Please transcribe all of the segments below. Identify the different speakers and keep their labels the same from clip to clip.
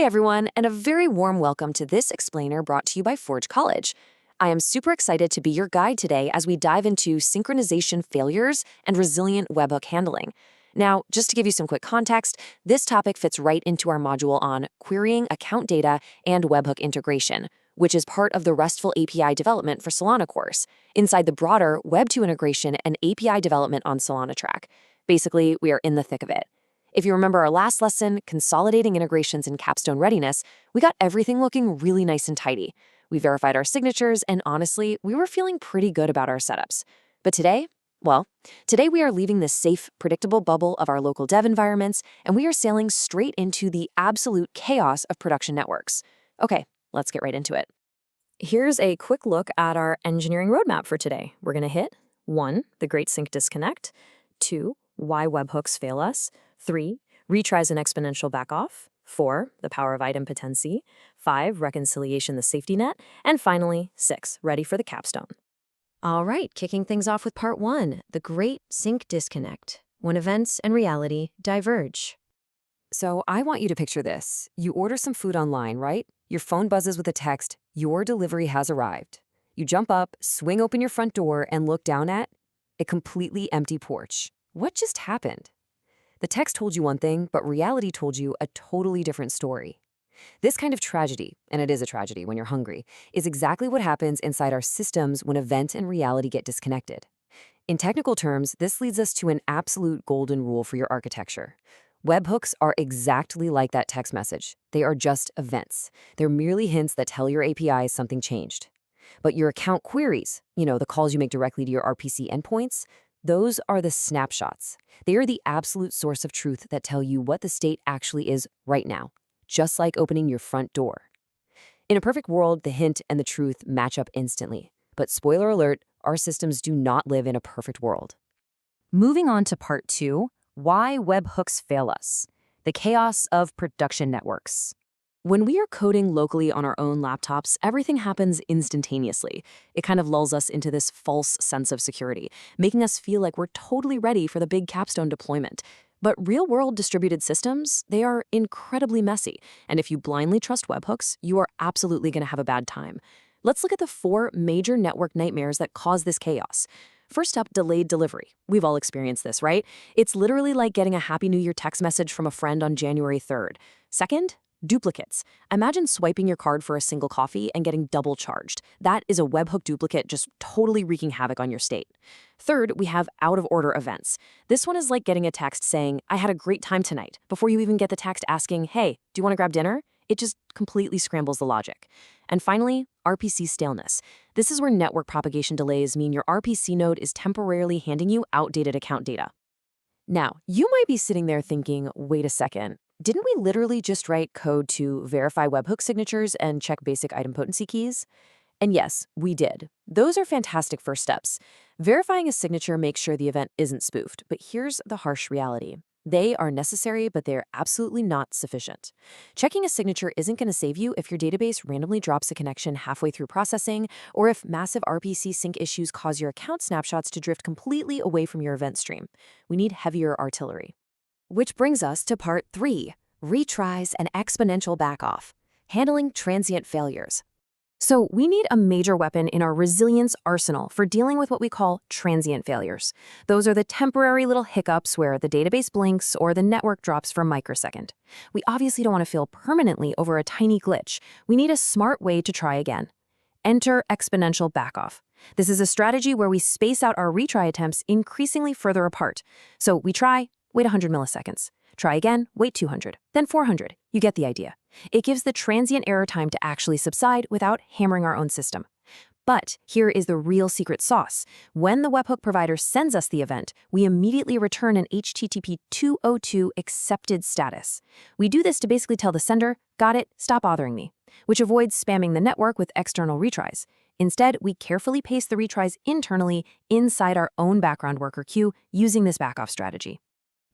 Speaker 1: everyone, and a very warm welcome to this explainer brought to you by Forge College. I am super excited to be your guide today as we dive into synchronization failures and resilient webhook handling. Now, just to give you some quick context, this topic fits right into our module on querying account data and webhook integration, which is part of the RESTful API development for Solana course, inside the broader Web2 integration and API development on Solana track. Basically, we are in the thick of it. If you remember our last lesson, consolidating integrations in Capstone readiness, we got everything looking really nice and tidy. We verified our signatures, and honestly, we were feeling pretty good about our setups. But today we are leaving the safe, predictable bubble of our local dev environments, and we are sailing straight into the absolute chaos of production networks. Okay, let's get right into it. Here's a quick look at our engineering roadmap for today. We're going to hit 1, the Great Sync Disconnect, 2, why webhooks fail us, 3, retries and exponential backoff, 4, the power of idempotency, 5, reconciliation, the safety net, and finally, 6, ready for the capstone. All right, kicking things off with part 1, the Great Sync Disconnect, when events and reality diverge. So I want you to picture this. You order some food online, right? Your phone buzzes with a text, your delivery has arrived. You jump up, swing open your front door, and look down at a completely empty porch. What just happened? The text told you one thing, but reality told you a totally different story. This kind of tragedy, and it is a tragedy when you're hungry, is exactly what happens inside our systems when event and reality get disconnected. In technical terms, this leads us to an absolute golden rule for your architecture. Webhooks are exactly like that text message. They are just events. They're merely hints that tell your API something changed. But your account queries, the calls you make directly to your RPC endpoints, those are the snapshots. They are the absolute source of truth that tell you what the state actually is right now, just like opening your front door. In a perfect world, the hint and the truth match up instantly. But spoiler alert, our systems do not live in a perfect world. Moving on to part 2, why webhooks fail us. The chaos of production networks. When we are coding locally on our own laptops, everything happens instantaneously. It kind of lulls us into this false sense of security, making us feel like we're totally ready for the big capstone deployment. But real-world distributed systems, they are incredibly messy. And if you blindly trust webhooks, you are absolutely going to have a bad time. Let's look at the 4 major network nightmares that cause this chaos. First up, delayed delivery. We've all experienced this, right? It's literally like getting a Happy New Year text message from a friend on January 3rd. Second, duplicates. Imagine swiping your card for a single coffee and getting double charged. That is a webhook duplicate just totally wreaking havoc on your state. Third, we have out-of-order events. This one is like getting a text saying, I had a great time tonight, before you even get the text asking, hey, do you want to grab dinner? It just completely scrambles the logic. And finally, RPC staleness. This is where network propagation delays mean your RPC node is temporarily handing you outdated account data. Now, you might be sitting there thinking, wait a second, didn't we literally just write code to verify webhook signatures and check basic idempotency keys? And yes, we did. Those are fantastic first steps. Verifying a signature makes sure the event isn't spoofed, but here's the harsh reality. They are necessary, but they're absolutely not sufficient. Checking a signature isn't going to save you if your database randomly drops a connection halfway through processing, or if massive RPC sync issues cause your account snapshots to drift completely away from your event stream. We need heavier artillery. Which brings us to part 3, retries and exponential backoff, handling transient failures. So we need a major weapon in our resilience arsenal for dealing with what we call transient failures. Those are the temporary little hiccups where the database blinks or the network drops for a microsecond. We obviously don't want to fail permanently over a tiny glitch. We need a smart way to try again. Enter exponential backoff. This is a strategy where we space out our retry attempts increasingly further apart. So we try, wait 100 milliseconds. Try again, wait 200, then 400. You get the idea. It gives the transient error time to actually subside without hammering our own system. But here is the real secret sauce. When the webhook provider sends us the event, we immediately return an HTTP 202 accepted status. We do this to basically tell the sender, got it, stop bothering me, which avoids spamming the network with external retries. Instead, we carefully paste the retries internally inside our own background worker queue using this backoff strategy.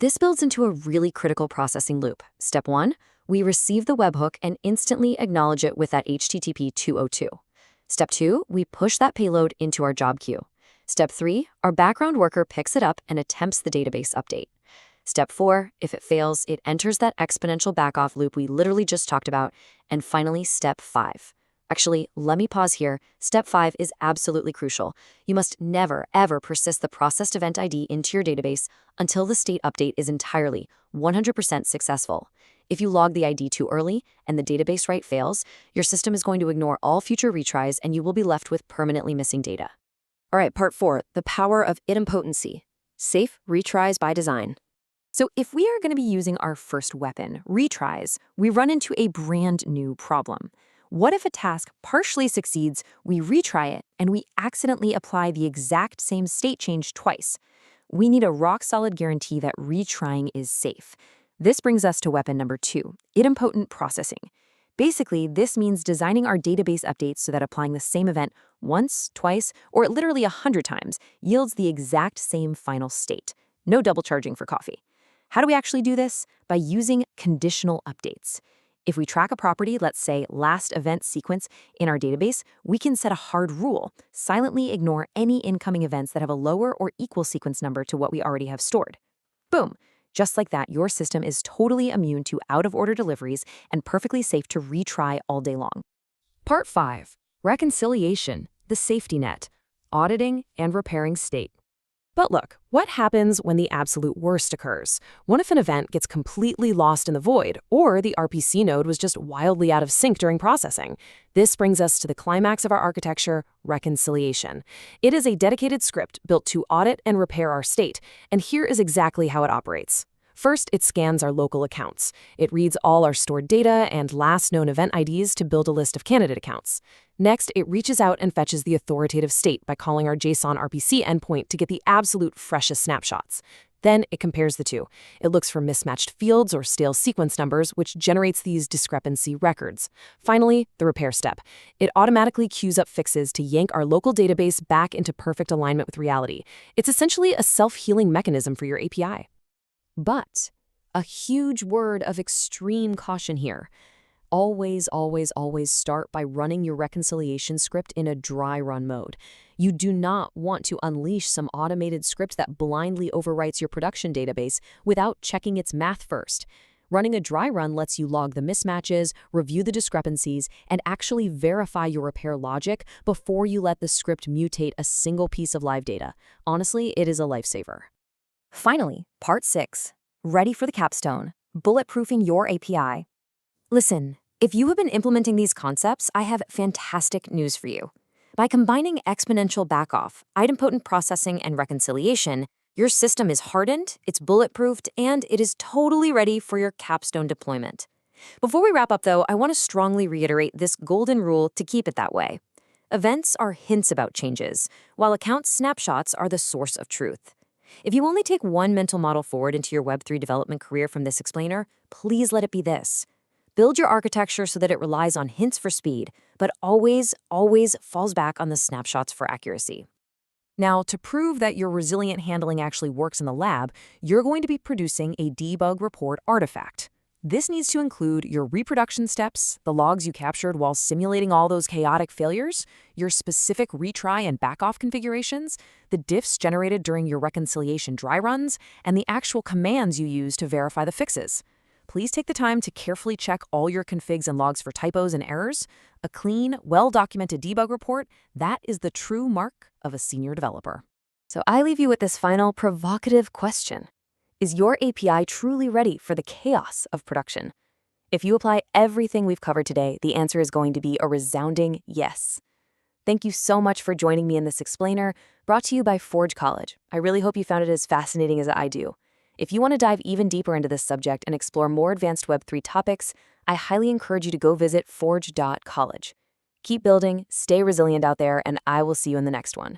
Speaker 1: This builds into a really critical processing loop. Step 1, we receive the webhook and instantly acknowledge it with that HTTP 202. Step 2, we push that payload into our job queue. Step 3, our background worker picks it up and attempts the database update. Step 4, if it fails, it enters that exponential backoff loop we literally just talked about. And finally, step 5. Actually, let me pause here. Step 5 is absolutely crucial. You must never, ever persist the processed event ID into your database until the state update is entirely 100% successful. If you log the ID too early and the database write fails, your system is going to ignore all future retries and you will be left with permanently missing data. All right, part 4, the power of idempotency. Safe retries by design. So if we are going to be using our first weapon, retries, we run into a brand new problem. What if a task partially succeeds, we retry it, and we accidentally apply the exact same state change twice? We need a rock-solid guarantee that retrying is safe. This brings us to weapon number 2, idempotent processing. Basically, this means designing our database updates so that applying the same event once, twice, or literally 100 times yields the exact same final state. No double charging for coffee. How do we actually do this? By using conditional updates. If we track a property, let's say last event sequence in our database, we can set a hard rule, silently ignore any incoming events that have a lower or equal sequence number to what we already have stored. Boom! Just like that, your system is totally immune to out-of-order deliveries and perfectly safe to retry all day long. Part 5. Reconciliation, the safety net, auditing and repairing state. But look, what happens when the absolute worst occurs? What if an event gets completely lost in the void, or the RPC node was just wildly out of sync during processing? This brings us to the climax of our architecture, reconciliation. It is a dedicated script built to audit and repair our state, and here is exactly how it operates. First, it scans our local accounts. It reads all our stored data and last known event IDs to build a list of candidate accounts. Next, it reaches out and fetches the authoritative state by calling our JSON RPC endpoint to get the absolute freshest snapshots. Then it compares the two. It looks for mismatched fields or stale sequence numbers, which generates these discrepancy records. Finally, the repair step. It automatically queues up fixes to yank our local database back into perfect alignment with reality. It's essentially a self-healing mechanism for your API. But a huge word of extreme caution here. Always, always, always start by running your reconciliation script in a dry run mode. You do not want to unleash some automated script that blindly overwrites your production database without checking its math first. Running a dry run lets you log the mismatches, review the discrepancies, and actually verify your repair logic before you let the script mutate a single piece of live data. Honestly, it is a lifesaver. Finally, part 6, ready for the capstone, bulletproofing your API. Listen, if you have been implementing these concepts, I have fantastic news for you. By combining exponential backoff, idempotent processing, and reconciliation, your system is hardened, it's bulletproofed, and it is totally ready for your capstone deployment. Before we wrap up, though, I want to strongly reiterate this golden rule to keep it that way. Events are hints about changes, while account snapshots are the source of truth. If you only take one mental model forward into your Web3 development career from this explainer, please let it be this. Build your architecture so that it relies on hints for speed, but always, always falls back on the snapshots for accuracy. Now, to prove that your resilient handling actually works in the lab, you're going to be producing a debug report artifact. This needs to include your reproduction steps, the logs you captured while simulating all those chaotic failures, your specific retry and backoff configurations, the diffs generated during your reconciliation dry runs, and the actual commands you use to verify the fixes. Please take the time to carefully check all your configs and logs for typos and errors. A clean, well-documented debug report, that is the true mark of a senior developer. So I leave you with this final provocative question. Is your API truly ready for the chaos of production? If you apply everything we've covered today, the answer is going to be a resounding yes. Thank you so much for joining me in this explainer, brought to you by Forge College. I really hope you found it as fascinating as I do. If you want to dive even deeper into this subject and explore more advanced Web3 topics, I highly encourage you to go visit forge.college. Keep building, stay resilient out there, and I will see you in the next one.